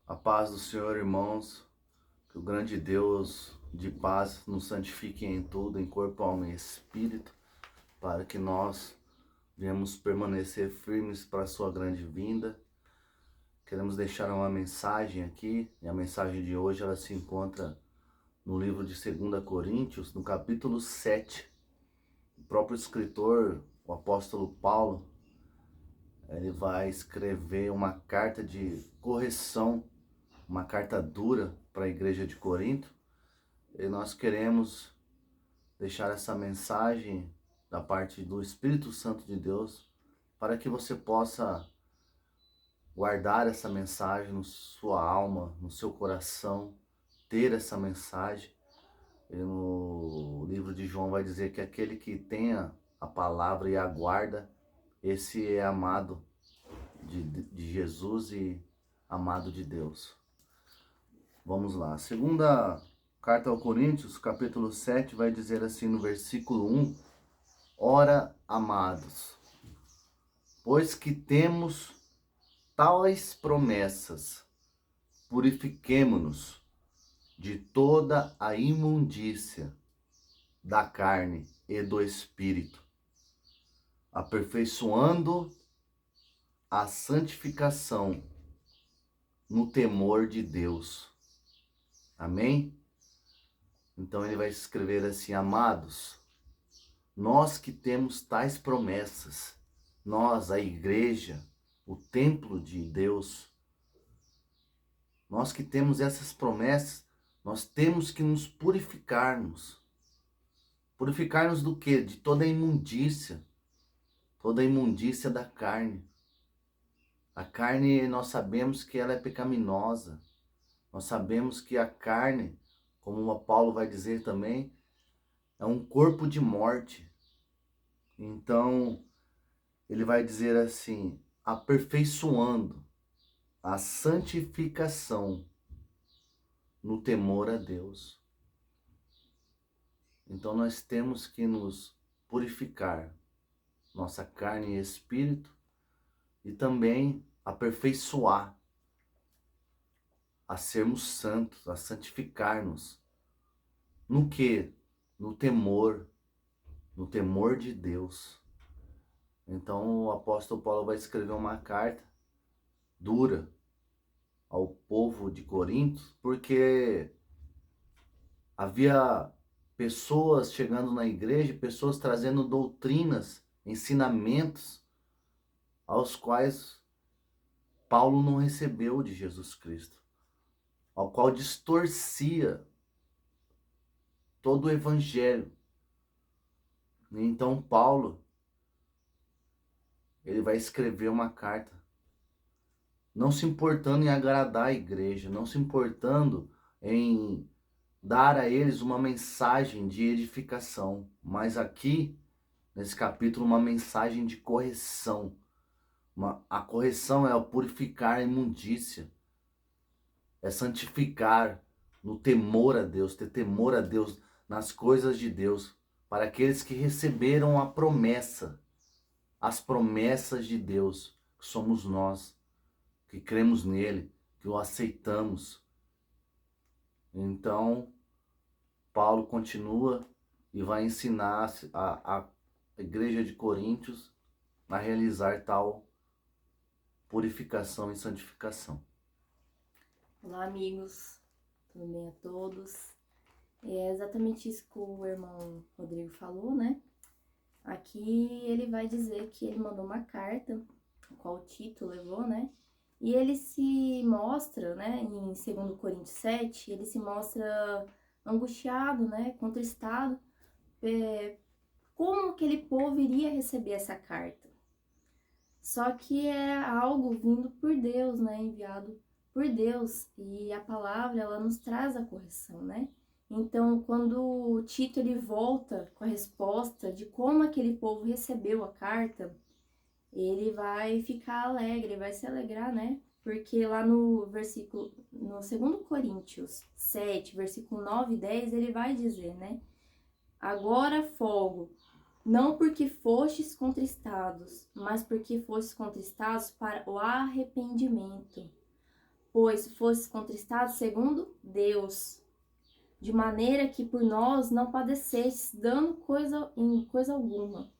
A paz do Senhor, irmãos, que o grande Deus de paz nos santifique em tudo, em corpo, alma e espírito, para que nós venhamos permanecer firmes para a sua grande vinda. Queremos deixar uma mensagem aqui, e a mensagem de hoje ela se encontra no livro de 2 Coríntios, no capítulo 7. O próprio escritor, o apóstolo Paulo, ele vai escrever uma carta de correção, uma carta dura para a igreja de Corinto, e nós queremos deixar essa mensagem da parte do Espírito Santo de Deus para que você possa guardar essa mensagem na sua alma, no seu coração, ter essa mensagem. E no livro de João vai dizer que aquele que tenha a palavra e aguarda, esse é amado de Jesus e amado de Deus. Vamos lá. Segunda carta aos Coríntios, capítulo 7, vai dizer assim no versículo 1: Ora, amados, pois que temos tais promessas, purifiquemo-nos de toda a imundícia da carne e do espírito, aperfeiçoando a santificação no temor de Deus. Amém? Então ele vai escrever assim: amados, nós que temos tais promessas, nós, a igreja, o templo de Deus, nós que temos essas promessas, nós temos que nos purificarmos. Purificar-nos do quê? De toda a imundícia da carne. A carne, nós sabemos que ela é pecaminosa. Nós sabemos que a carne, como o Paulo vai dizer também, é um corpo de morte. Então, ele vai dizer assim: aperfeiçoando a santificação no temor a Deus. Então, nós temos que nos purificar, nossa carne e espírito, e também aperfeiçoar, a sermos santos, a santificar-nos. No que? No temor de Deus. Então o apóstolo Paulo vai escrever uma carta dura ao povo de Corinto, porque havia pessoas chegando na igreja, pessoas trazendo doutrinas, ensinamentos, aos quais Paulo não recebeu de Jesus Cristo, ao qual distorcia todo o evangelho. Então Paulo, ele vai escrever uma carta, não se importando em agradar a igreja, não se importando em dar a eles uma mensagem de edificação, mas aqui, nesse capítulo, uma mensagem de correção. A correção é o purificar a imundícia, é santificar no temor a Deus, ter temor a Deus, nas coisas de Deus, para aqueles que receberam a promessa, as promessas de Deus, que somos nós, que cremos nele, que o aceitamos. Então, Paulo continua e vai ensinar a igreja de Coríntios a realizar tal purificação e santificação. Olá, amigos, tudo bem a todos? É exatamente isso que o irmão Rodrigo falou, né? Aqui ele vai dizer que ele mandou uma carta, qual o Tito levou, né? E ele se mostra, né, em 2 Coríntios 7, ele se mostra angustiado, né, contristado, como aquele povo iria receber essa carta. Só que é algo vindo por Deus, né, enviado por Deus, e a palavra, ela nos traz a correção, né? Então, quando o Tito, ele volta com a resposta de como aquele povo recebeu a carta, ele vai ficar alegre, vai se alegrar, né? Porque lá no versículo, no 2 Coríntios 7, versículo 9 e 10, ele vai dizer, né? Agora folgo, não porque fostes contristados, mas porque fostes contristados para o arrependimento, pois fosse contristado segundo Deus, de maneira que por nós não padecestes dano em coisa alguma.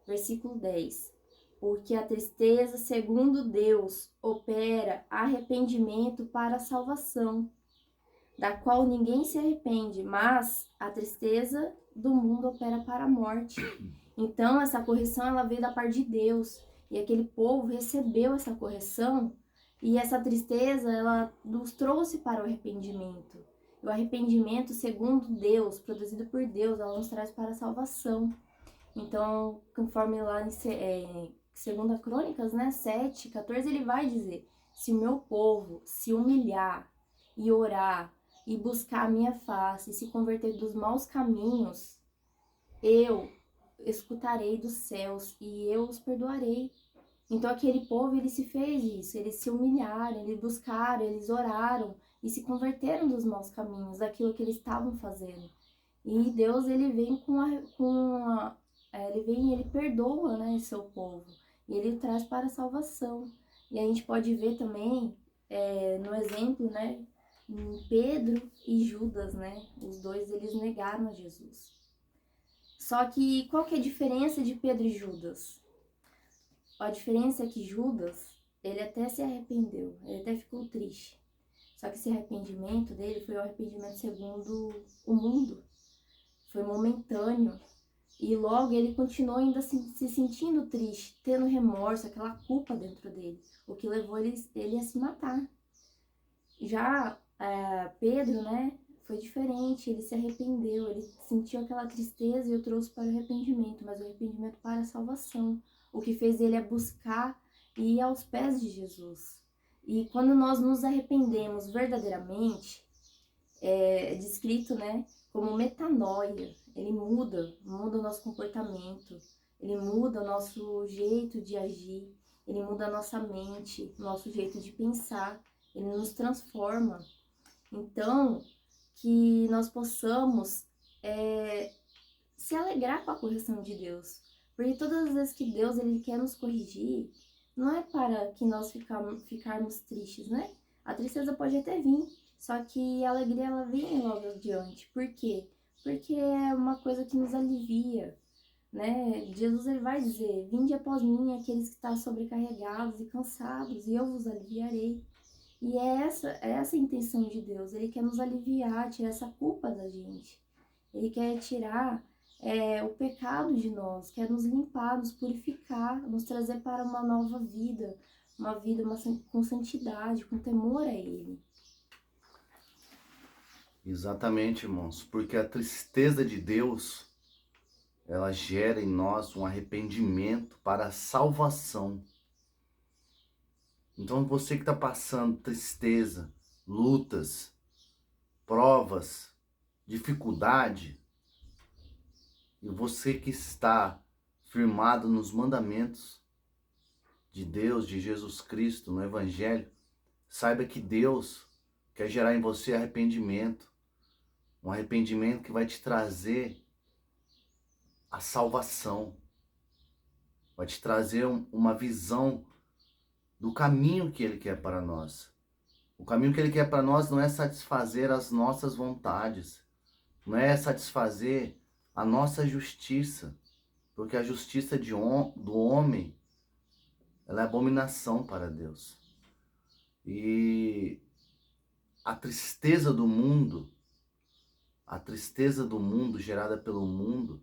Versículo 10. Porque a tristeza, segundo Deus, opera arrependimento para a salvação, da qual ninguém se arrepende, mas a tristeza do mundo opera para a morte. Então, essa correção ela veio da parte de Deus, e aquele povo recebeu essa correção, e essa tristeza ela nos trouxe para o arrependimento. E o arrependimento, segundo Deus, produzido por Deus, ela nos traz para a salvação. Então, conforme lá em 2 Crônicas, né, 7:14, ele vai dizer: se o meu povo se humilhar e orar e buscar a minha face e se converter dos maus caminhos, eu escutarei dos céus e eu os perdoarei. Então aquele povo, ele se fez isso, eles se humilharam, eles buscaram, eles oraram e se converteram dos maus caminhos, daquilo que eles estavam fazendo. E Deus, ele vem ele perdoa, né, seu povo, e ele o traz para a salvação. E a gente pode ver também, no exemplo, né, em Pedro e Judas, né, os dois, eles negaram a Jesus. Só que qual que é a diferença de Pedro e Judas? A diferença é que Judas, ele até se arrependeu, ele até ficou triste. Só que esse arrependimento dele foi o arrependimento segundo o mundo. Foi momentâneo. E logo ele continuou ainda se sentindo triste, tendo remorso, aquela culpa dentro dele. O que levou ele a se matar. Já Pedro, né, foi diferente, ele se arrependeu, ele sentiu aquela tristeza e o trouxe para o arrependimento, mas o arrependimento para a salvação. O que fez ele é buscar e ir aos pés de Jesus. E quando nós nos arrependemos verdadeiramente, é descrito, né, como metanoia. Ele muda o nosso comportamento, ele muda o nosso jeito de agir, ele muda a nossa mente, o nosso jeito de pensar, ele nos transforma. Então, que nós possamos se alegrar com a correção de Deus. Porque todas as vezes que Deus ele quer nos corrigir, não é para que nós ficarmos tristes, né? A tristeza pode até vir, só que a alegria ela vem logo adiante. Por quê? Porque é uma coisa que nos alivia, né? Jesus ele vai dizer: vinde após mim aqueles que estão sobrecarregados e cansados, e eu vos aliviarei. E é essa a intenção de Deus. Ele quer nos aliviar, tirar essa culpa da gente. Ele quer tirar o pecado de nós, quer nos limpar, nos purificar, nos trazer para uma nova vida, uma vida com santidade, com temor a Ele. Exatamente, irmãos, porque a tristeza de Deus, ela gera em nós um arrependimento para a salvação. Então você que está passando tristeza, lutas, provas, dificuldade, e você que está firmado nos mandamentos de Deus, de Jesus Cristo, no Evangelho, saiba que Deus quer gerar em você arrependimento. Um arrependimento que vai te trazer a salvação. Vai te trazer uma visão do caminho que Ele quer para nós. O caminho que Ele quer para nós não é satisfazer as nossas vontades. Não é satisfazer a nossa justiça. Porque a justiça do homem, ela é abominação para Deus. E a tristeza do mundo gerada pelo mundo,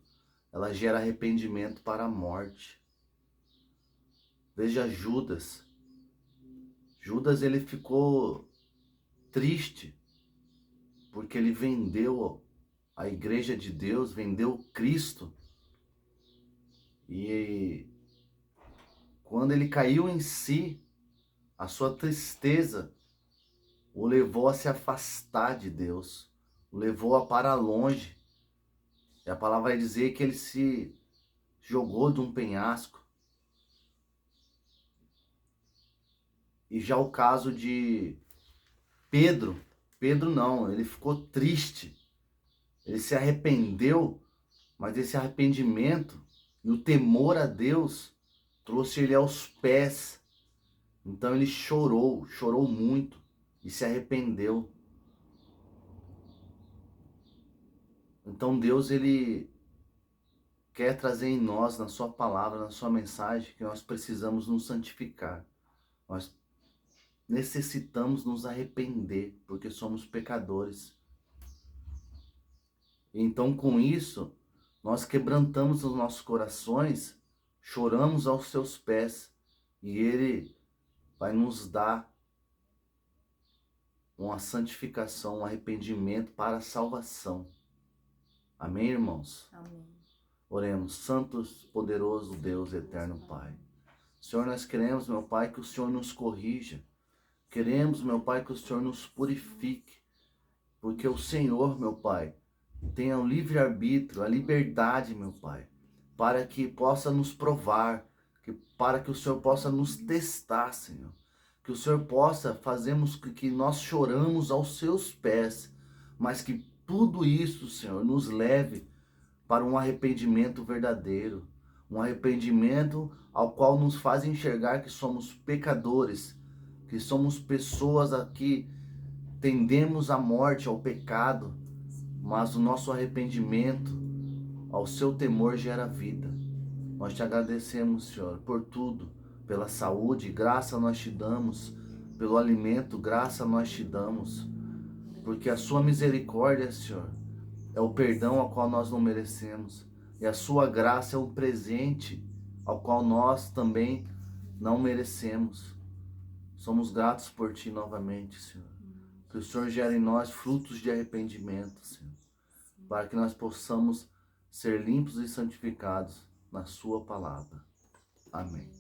ela gera arrependimento para a morte. Veja Judas. Judas ele ficou triste porque ele vendeu a igreja de Deus, vendeu Cristo. E quando ele caiu em si, a sua tristeza o levou a se afastar de Deus, o levou a para longe. E a palavra vai dizer que ele se jogou de um penhasco. E já o caso de Pedro não, ele ficou triste. Ele se arrependeu, mas esse arrependimento e o temor a Deus trouxe ele aos pés. Então ele chorou muito. e se arrependeu. Então Deus, Ele quer trazer em nós, na sua palavra, na sua mensagem, que nós precisamos nos santificar. Nós necessitamos nos arrepender, porque somos pecadores. Então, com isso, nós quebrantamos os nossos corações, choramos aos seus pés, e Ele vai nos dar uma santificação, um arrependimento para a salvação. Amém, irmãos? Amém. Oremos. Santo, poderoso Deus, eterno Pai. Senhor, nós queremos, meu Pai, que o Senhor nos corrija. Queremos, meu Pai, que o Senhor nos purifique. Porque o Senhor, meu Pai, tenha o livre-arbítrio, a liberdade, meu Pai, para que possa nos provar, para que o Senhor possa nos testar, Senhor. Que o Senhor possa fazermos que nós choramos aos seus pés, mas que tudo isso, Senhor, nos leve para um arrependimento verdadeiro, um arrependimento ao qual nos faz enxergar que somos pecadores, que somos pessoas que tendemos à morte, ao pecado, mas o nosso arrependimento ao seu temor gera vida. Nós te agradecemos, Senhor, por tudo, pela saúde, graça nós te damos, pelo alimento, graça nós te damos, porque a sua misericórdia, Senhor, é o perdão ao qual nós não merecemos, e a sua graça é um presente ao qual nós também não merecemos. Somos gratos por ti novamente, Senhor. Que o Senhor gere em nós frutos de arrependimento, Senhor, para que nós possamos ser limpos e santificados na sua palavra. Amém.